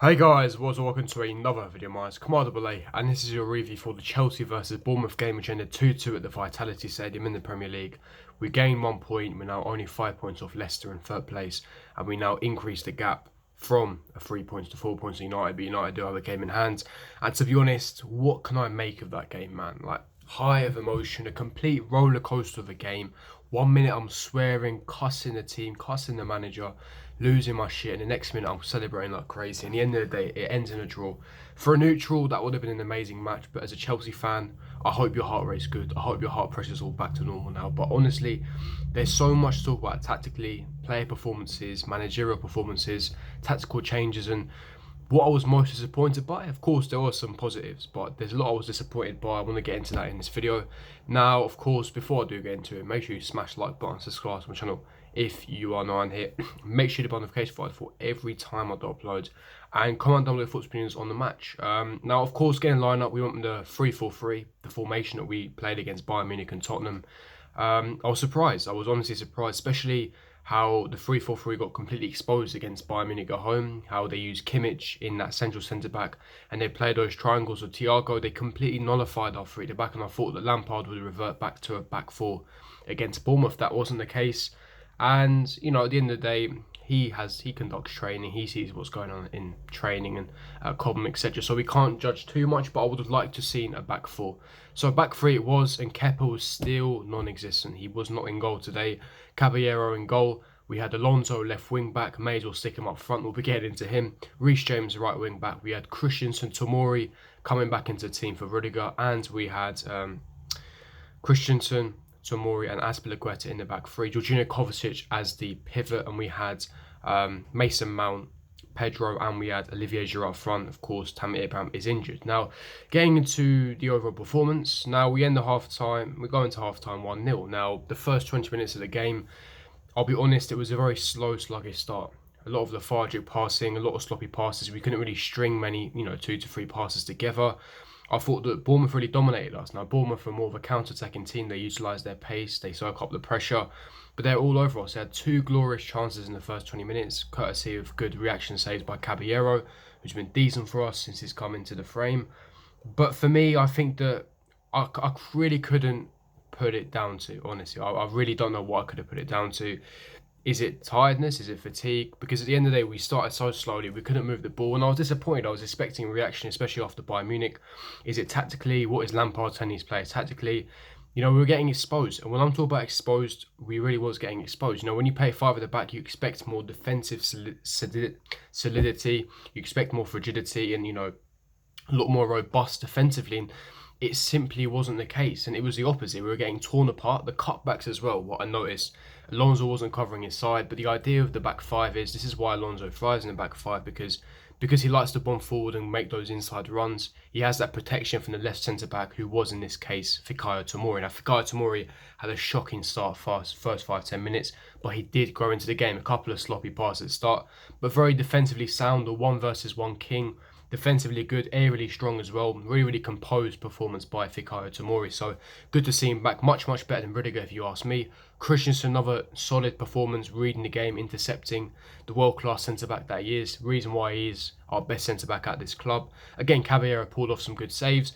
Hey guys, welcome to another video of mine. It's Kamada Belay, and this is your review for the Chelsea versus Bournemouth game, which ended 2-2 at the Vitality Stadium in the Premier League. We gained 1 point, we're now only 5 points off Leicester in third place, and we now increase the gap from 3 points to 4 points to United, but United do have a game in hand. And to be honest, what can I make of that game, man? Like, high of emotion, a complete roller coaster of a game. 1 minute I'm swearing, cussing the team, cussing the manager, losing my shit, and the next minute I'm celebrating like crazy. And the end of the day, it ends in a draw. For a neutral, that would have been an amazing match, but as a Chelsea fan, I hope your heart rate's good. I hope your heart pressure's all back to normal now. But honestly, there's so much to talk about tactically, player performances, managerial performances, tactical changes, and what I was most disappointed by. Of course, there were some positives, but there's a lot I was disappointed by. I want to get into that in this video. Now, of course, before I do get into it, make sure you smash the like button, subscribe to my channel if you are new here. Make sure you hit the notification button for every time I do upload, and comment down below your thoughts and opinions on the match. Now, of course, getting line up, we went with the 3-4-3, the formation that we played against Bayern Munich and Tottenham. I was surprised. I was honestly surprised, especially how the 3-4-3 got completely exposed against Bayern Munich at home, how they used Kimmich in that central centre-back, and they played those triangles with Thiago. They completely nullified our three at the back, and I thought that Lampard would revert back to a back four against Bournemouth. That wasn't the case. And, you know, at the end of the day, he conducts training, he sees what's going on in training and Cobham, etc. So we can't judge too much, but I would have liked to have seen a back four. So back three it was, and Kepa was still non-existent. He was not in goal today. Caballero in goal. We had Alonso left wing back, may as well stick him up front. We'll be getting into him. Reece James right wing back. We had Christensen, Tomori coming back into the team for Rudiger, and we had Christensen, Tomori and Azpilicueta in the back three. Jorginho Kovacic as the pivot, and we had Mason Mount, Pedro, and we had Olivier Giroud up front. Of course, Tammy Abraham is injured. Now, getting into the overall performance, now we end the half time. We go into half time 1-0. Now, the first 20 minutes of the game, I'll be honest, it was a very slow, sluggish start. A lot of lethargic passing, a lot of sloppy passes. We couldn't really string many, 2 to 3 passes together. I thought that Bournemouth really dominated us. Now, Bournemouth are more of a counter-attacking team. They utilised their pace, they soak up the pressure, but they're all over us. They had 2 glorious chances in the first 20 minutes, courtesy of good reaction saves by Caballero, who's been decent for us since he's come into the frame. But for me, I think that I really couldn't put it down to, honestly. I really don't know what I could have put it down to. Is it tiredness? Is it fatigue? Because at the end of the day, we started so slowly, we couldn't move the ball, and I was disappointed. I was expecting a reaction, especially after Bayern Munich. Is it tactically? What is Lampard telling his players tactically? We were getting exposed, and when I'm talking about exposed, we really was getting exposed. When you play 5 at the back, you expect more defensive solidity, you expect more frigidity, and a lot more robust defensively. And it simply wasn't the case, and it was the opposite. We were getting torn apart. The cutbacks as well, what I noticed, Alonso wasn't covering his side, but the idea of the back five is, this is why Alonso thrives in the back five, because he likes to bomb forward and make those inside runs. He has that protection from the left centre-back, who was in this case Fikayo Tomori. Now, Fikayo Tomori had a shocking start first 5-10 minutes, but he did grow into the game. A couple of sloppy passes at the start, but very defensively sound, a 1 versus 1 king. Defensively good, aerially strong as well. Really composed performance by Fikayo Tomori. So good to see him back. Much better than Rudiger, if you ask me. Christensen, another solid performance, reading the game, intercepting, the world-class centre-back that he is. Reason why he is our best centre-back at this club. Again, Caballero pulled off some good saves.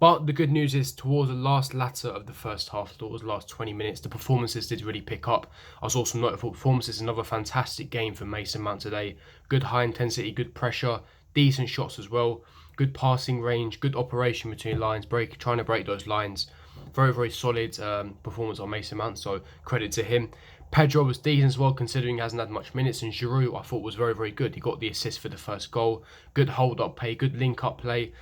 But the good news is, towards the last latter of the first half, towards the last 20 minutes, the performances did really pick up. I was also notable for performances. Another fantastic game for Mason Mount today. Good high intensity, good pressure, decent shots as well, good passing range, good operation between lines, trying to break those lines. Very solid performance on Mason Mount, so credit to him. Pedro was decent as well, considering he hasn't had much minutes, and Giroud I thought was very good. He got the assist for the first goal, good hold-up play, good link-up play.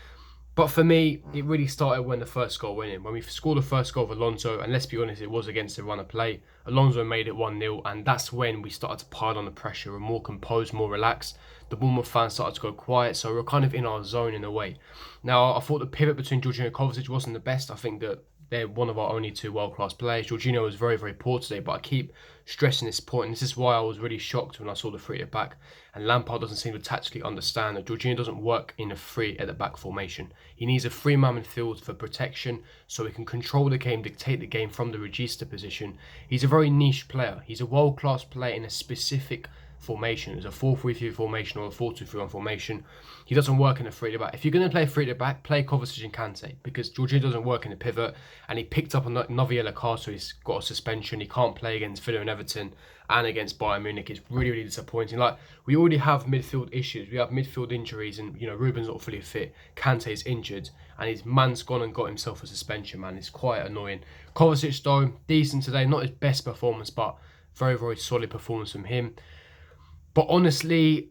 But for me, it really started when the first goal went in. When we scored the first goal of Alonso, and let's be honest, it was against the run of play. Alonso made it 1-0, and that's when we started to pile on the pressure. We're more composed, more relaxed. The Bournemouth fans started to go quiet, so we're kind of in our zone in a way. Now, I thought the pivot between Jorginho and Kovacic wasn't the best. I think that they're one of our only 2 world-class players. Jorginho was very poor today, but I keep stressing this point, and this is why I was really shocked when I saw the 3 at the back. And Lampard doesn't seem to tactically understand that Jorginho doesn't work in a 3 at the back formation. He needs a 3-man midfield for protection, so he can control the game, dictate the game from the regista position. He's a very niche player. He's a world-class player in a specific formation. It's a 4-3-3 formation or a 4-2-3-1 formation. He doesn't work in a 3-at-the-back. If you're going to play 3-at-the-back, play Kovacic and Kante, because Jorginho doesn't work in the pivot, and he picked up another yellow card, so he's got a suspension. He can't play against Villa and Everton and against Bayern Munich. It's really, really disappointing. Like, we already have midfield issues. We have midfield injuries, and Ruben's not fully fit. Kante's injured, and his man's gone and got himself a suspension, man. It's quite annoying. Kovacic, though, decent today. Not his best performance, but very, very solid performance from him. But honestly,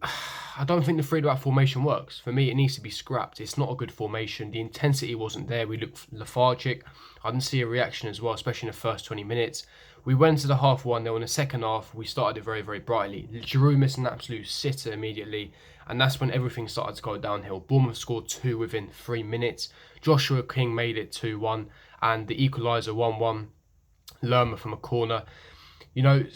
I don't think the 3-at-the-back formation works. For me, it needs to be scrapped. It's not a good formation. The intensity wasn't there. We looked lethargic. I didn't see a reaction as well, especially in the first 20 minutes. We went to the half 1-0. In the second half, we started it very, very brightly. Giroud missed an absolute sitter immediately, and that's when everything started to go downhill. Bournemouth scored 2 within 3 minutes. Joshua King made it 2-1, and the equaliser 1-1. Lerma from a corner.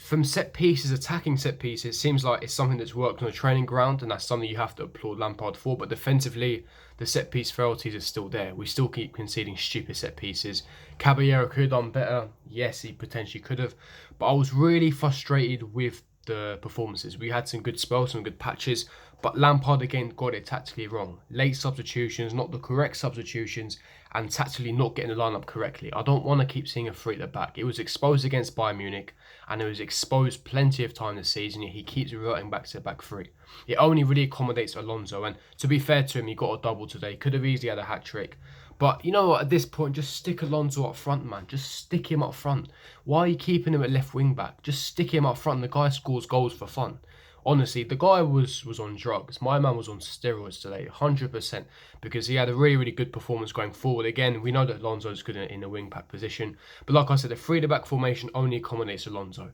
From set pieces, attacking set pieces, it seems like it's something that's worked on a training ground, and that's something you have to applaud Lampard for. But defensively, the set piece frailties are still there. We still keep conceding stupid set pieces. Caballero could have done better. Yes, he potentially could have. But I was really frustrated with the performances. We had some good spells, some good patches, but Lampard again got it tactically wrong. Late substitutions, not the correct substitutions, and tactically not getting the lineup correctly. I don't want to keep seeing a 3-at-the-back. It was exposed against Bayern Munich, and it was exposed plenty of time this season, yet he keeps reverting back to the back 3. It only really accommodates Alonso, and to be fair to him, he got a double today. Could have easily had a hat-trick. But you know what, at this point, just stick Alonso up front, man. Just stick him up front. Why are you keeping him at left wing back? Just stick him up front. The guy scores goals for fun. Honestly, the guy was on drugs. My man was on steroids today, 100%, because he had a really, really good performance going forward. Again, we know that Alonso's good in the wing-back position. But like I said, the 3-at-the-back formation only accommodates Alonso.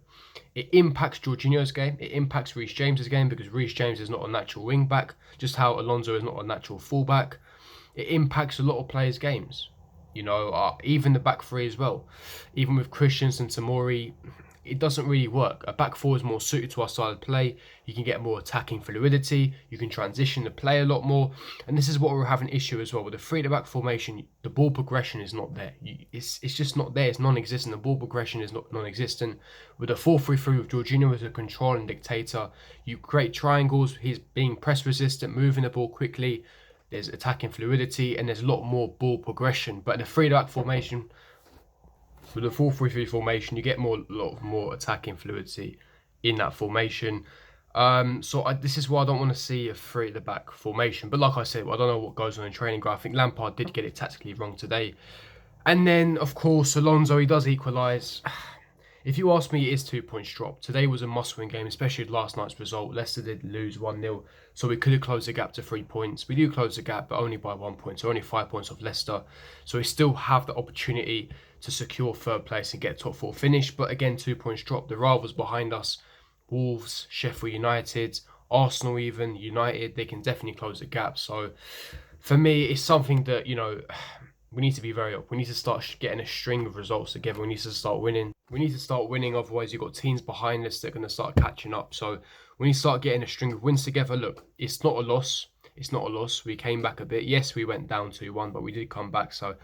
It impacts Jorginho's game. It impacts Reece James's game, because Reece James is not a natural wing-back, just how Alonso is not a natural full-back. It impacts a lot of players' games. Even the back 3 as well. Even with Christensen and Tamori, it doesn't really work. A back 4 is more suited to our style of play. You can get more attacking fluidity. You can transition the play a lot more. And this is what we're having issue as well. With the 3-at-the-back formation, the ball progression is not there. It's just not there. It's non-existent. The ball progression is not non-existent. With a 4-3-3 with Jorginho as a controlling dictator, you create triangles. He's being press resistant, moving the ball quickly. There's attacking fluidity, and there's a lot more ball progression. But in a 3-at-the-back formation, with a 4-3-3 formation, you get a lot more attacking fluidity in that formation. This is why I don't want to see a 3-at-the-back formation. But like I said, I don't know what goes on in training ground. I think Lampard did get it tactically wrong today. And then, of course, Alonso, he does equalise. If you ask me, it is 2 points dropped. Today was a must-win game, especially with last night's result. Leicester did lose 1-0, so we could have closed the gap to 3 points. We do close the gap, but only by 1 point, so only 5 points off Leicester. So we still have the opportunity to secure 3rd place and get a top 4 finish. But again, 2 points dropped. The rivals behind us, Wolves, Sheffield United, Arsenal even, United, they can definitely close the gap. So for me, it's something that, we need to be very up. We need to start getting a string of results together. We need to start winning. Otherwise you've got teams behind us that are going to start catching up. So we need to start getting a string of wins together. Look, it's not a loss. We came back a bit. Yes, we went down 2-1, but we did come back. So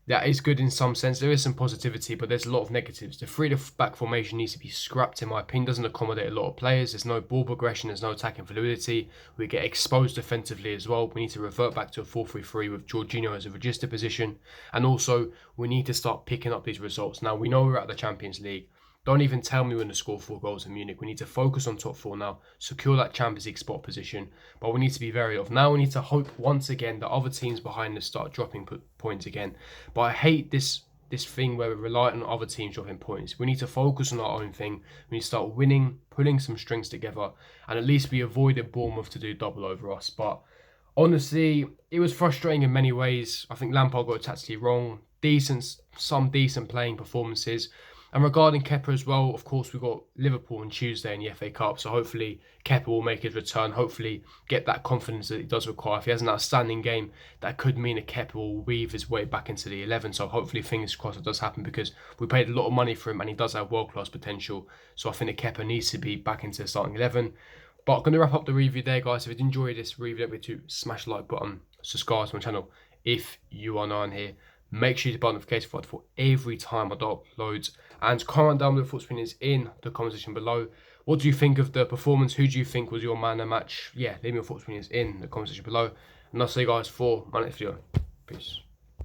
that is good in some sense. There is some positivity, but there's a lot of negatives. The 3-at-the-back formation needs to be scrapped, in my opinion. Doesn't accommodate a lot of players. There's no ball progression. There's no attacking fluidity. We get exposed defensively as well. We need to revert back to a 4-3-3 with Jorginho as a register position. And also, we need to start picking up these results. Now, we know we're at the Champions League. Don't even tell me we're going to score 4 goals in Munich. We need to focus on top 4 now, secure that Champions League spot position. But we need to be very off. Now we need to hope once again that other teams behind us start dropping points again. But I hate this thing where we're reliant on other teams dropping points. We need to focus on our own thing. We need to start winning, pulling some strings together, and at least we avoided Bournemouth to do double over us. But honestly, it was frustrating in many ways. I think Lampard got it tactically wrong. Some decent playing performances. And regarding Kepa as well, of course, we've got Liverpool on Tuesday in the FA Cup. So hopefully Kepa will make his return. Hopefully get that confidence that he does require. If he has an outstanding game, that could mean that Kepa will weave his way back into the 11. So hopefully, fingers crossed, it does happen, because we paid a lot of money for him and he does have world-class potential. So I think that Kepa needs to be back into the starting 11. But I'm going to wrap up the review there, guys. If you enjoyed this review, don't forget to smash the like button, subscribe to my channel if you are new on here. Make sure you turn the notification for every time I upload, and comment down with your thoughts and opinions in the comment section below. What do you think of the performance? Who do you think was your man of the match? Yeah, leave me your thoughts and opinions in the comment section below. And I'll see you guys for my next video. Peace.